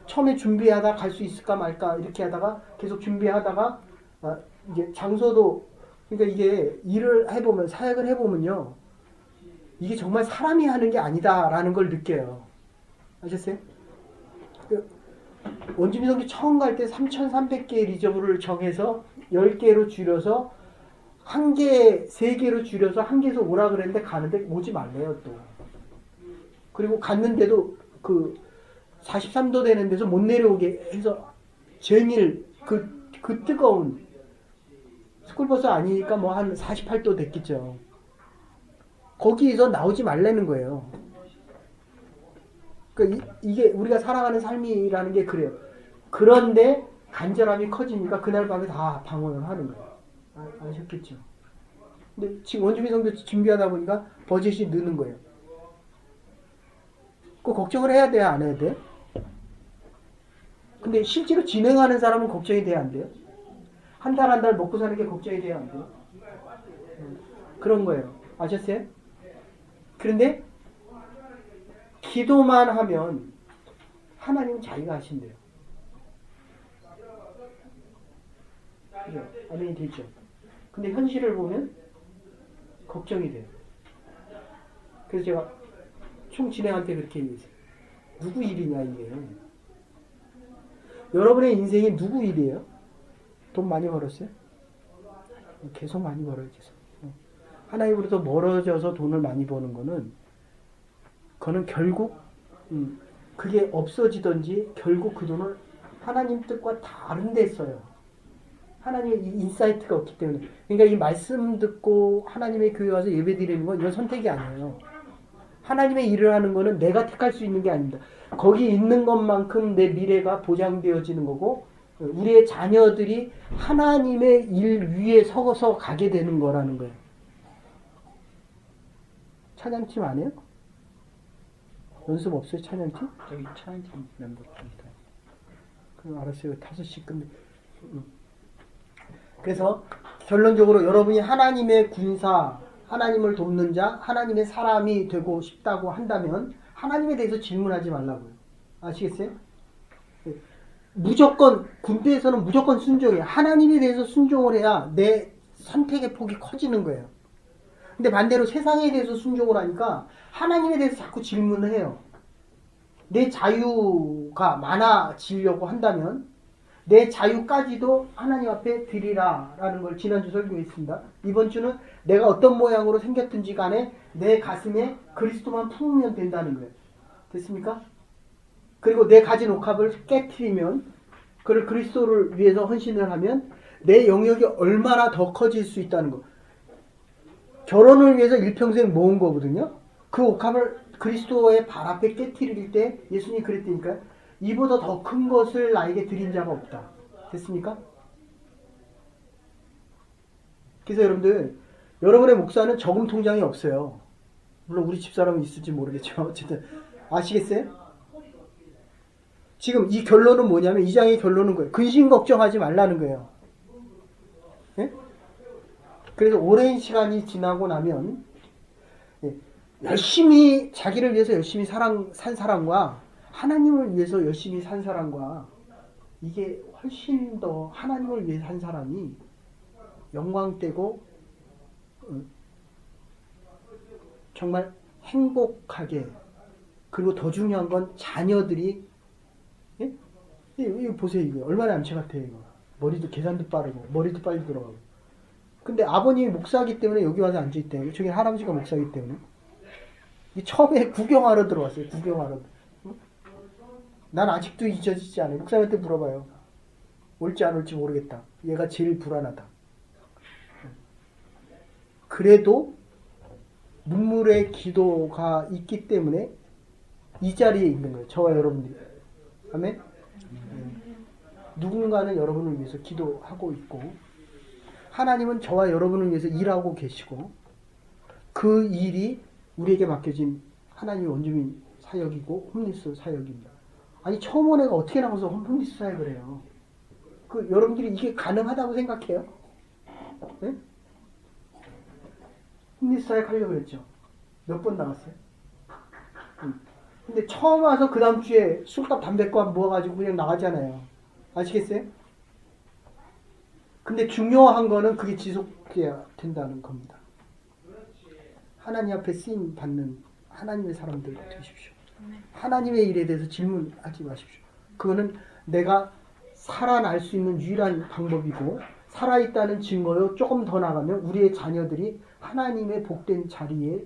처음에 준비하다 갈 수 있을까 말까 이렇게 하다가 계속 준비하다가 이제 장소도 그러니까 이게 일을 해보면 사역을 해보면요 이게 정말 사람이 하는 게 아니다라는 걸 느껴요. 아셨어요? 원주민 선교 처음 갈 때 3,300개의 리저브를 정해서 10개로 줄여서 1개, 3개로 줄여서 1개에서 오라 그랬는데 가는데 오지 말래요 또. 그리고 갔는데도 43도 되는 데서 못 내려오게 해서 종일 그 뜨거운 스쿨버스 아니니까 뭐 한 48도 됐겠죠. 거기에서 나오지 말라는 거예요. 그러니까 이게 우리가 살아가는 삶이라는 게 그래요. 그런데 간절함이 커지니까 그날 밤에 다 방언을 하는 거예요. 아셨겠죠? 근데 지금 원주민 성교 준비하다 보니까 버젯이 느는 거예요. 그 걱정을 해야 돼요? 안 해야 돼요? 근데 실제로 진행하는 사람은 걱정이 돼야 안 돼요? 한 달 한 달 먹고 사는 게 걱정이 돼야 안 돼요? 그런 거예요. 아셨어요? 그런데 기도만 하면 하나님 자기가 하신대요. 그죠? 아멘이 되죠. 근데 현실을 보면 걱정이 돼요. 그래서 제가 총 진행할 때 그렇게 얘기했어요. 누구 일이냐 이게. 여러분의 인생이 누구 일이에요? 돈 많이 벌었어요? 계속 많이 벌어요. 계속. 하나님으로부터 멀어져서 돈을 많이 버는 거는 그거는 결국 그게 없어지든지 결국 그 돈을 하나님 뜻과 다른 데 써요. 하나님의 이 인사이트가 없기 때문에. 그러니까 이 말씀 듣고 하나님의 교회 와서 예배 드리는 건 이건 선택이 아니에요. 하나님의 일을 하는 거는 내가 택할 수 있는 게 아닙니다. 거기 있는 것만큼 내 미래가 보장되어지는 거고 우리의 자녀들이 하나님의 일 위에 서서 가게 되는 거라는 거예요. 찬양팀 안 해요? 연습 없어요? 찬양팀? 저기 찬양팀 멤버입니다. 그럼 알았어요. 5시 끝내. 그래서 결론적으로 여러분이 하나님의 군사, 하나님을 돕는 자, 하나님의 사람이 되고 싶다고 한다면 하나님에 대해서 질문하지 말라고요. 아시겠어요? 무조건 군대에서는 무조건 순종해요. 하나님에 대해서 순종을 해야 내 선택의 폭이 커지는 거예요. 근데 반대로 세상에 대해서 순종을 하니까 하나님에 대해서 자꾸 질문을 해요. 내 자유가 많아지려고 한다면 내 자유까지도 하나님 앞에 드리라라는 걸 지난주 설교했습니다. 이번 주는 내가 어떤 모양으로 생겼든지 간에 내 가슴에 그리스도만 품으면 된다는 거예요. 됐습니까? 그리고 내 가진 옥합을 깨트리면 그를 그리스도를 위해서 헌신을 하면 내 영역이 얼마나 더 커질 수 있다는 거. 결혼을 위해서 일평생 모은 거거든요. 그 옥합을 그리스도의 발 앞에 깨트릴 때 예수님이 그랬다니까요. 이보다 더 큰 것을 나에게 드린 자가 없다. 됐습니까? 그래서 여러분들, 여러분의 목사는 저금 통장이 없어요. 물론 우리 집사람은 있을지 모르겠죠. 어쨌든 아시겠어요? 지금 이 결론은 뭐냐면 이 장의 결론은 거예요. 근심 걱정하지 말라는 거예요. 예? 그래서 오랜 시간이 지나고 나면 열심히 자기를 위해서 열심히 산 사람과 하나님을 위해서 열심히 산 사람과 이게 훨씬 더 하나님을 위해 산 사람이 영광되고 정말 행복하게 그리고 더 중요한 건 자녀들이 예? 이거 보세요. 이거 얼마나 암체 같아요. 이거. 머리도 계산도 빠르고 머리도 빨리 들어가고. 근데 아버님이 목사이기 때문에 여기 와서 앉아있대요. 저기 할아버지가 목사이기 때문에. 처음에 구경하러 들어왔어요. 구경하러. 난 아직도 잊어지지 않아요. 목사님한테 물어봐요. 올지 안 올지 모르겠다. 얘가 제일 불안하다. 그래도 눈물의 기도가 있기 때문에 이 자리에 있는 거예요. 저와 여러분들이. 아멘? 누군가는 여러분을 위해서 기도하고 있고 하나님은 저와 여러분을 위해서 일하고 계시고 그 일이 우리에게 맡겨진 하나님의 원주민 사역이고 홈리스 사역입니다. 아니 처음 온 애가 어떻게 나와서 홈리스 사역을 해요? 그 여러분들이 이게 가능하다고 생각해요? 네? 홈리스 사역 하려고 그랬죠. 몇 번 나갔어요? 근데 처음 와서 그 다음 주에 술값 담배값 모아가지고 그냥 나가잖아요. 아시겠어요? 근데 중요한 거는 그게 지속돼야 된다는 겁니다. 하나님 앞에 쓰임 받는 하나님의 사람들 되십시오. 하나님의 일에 대해서 질문하지 마십시오. 그거는 내가 살아날 수 있는 유일한 방법이고 살아있다는 증거요. 조금 더 나가면 우리의 자녀들이 하나님의 복된 자리에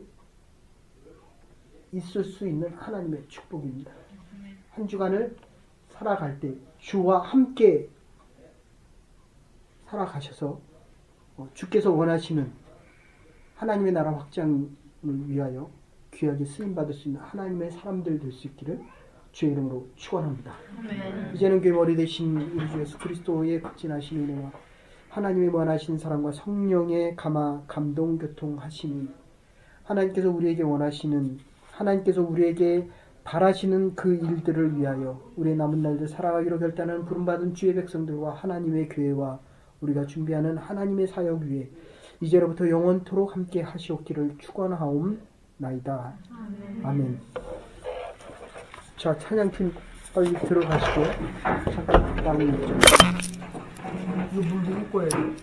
있을 수 있는 하나님의 축복입니다. 한 주간을 살아갈 때 주와 함께 살아가셔서 주께서 원하시는 하나님의 나라 확장을 위하여 귀하게 쓰임받을 수 있는 하나님의 사람들 될 수 있기를 주의 이름으로 축원합니다. 이제는 교회 머리 되신 우리 주 예수 그리스도의 극진하신 은혜와 하나님의 원하시는 사랑과 성령의 감동 교통하심이 하나님께서 우리에게 원하시는 하나님께서 우리에게 바라시는 그 일들을 위하여 우리의 남은 날들 살아가기로 결단하는 부름받은 주의 백성들과 하나님의 교회와 우리가 준비하는 하나님의 사역 위에 이제로부터 영원토록 함께 하시옵기를 축원하옵나이다. 아멘. 자, 찬양팀 빨리 들어가시고요. 잠깐 다른 좀. 이거 물 누구 거예요?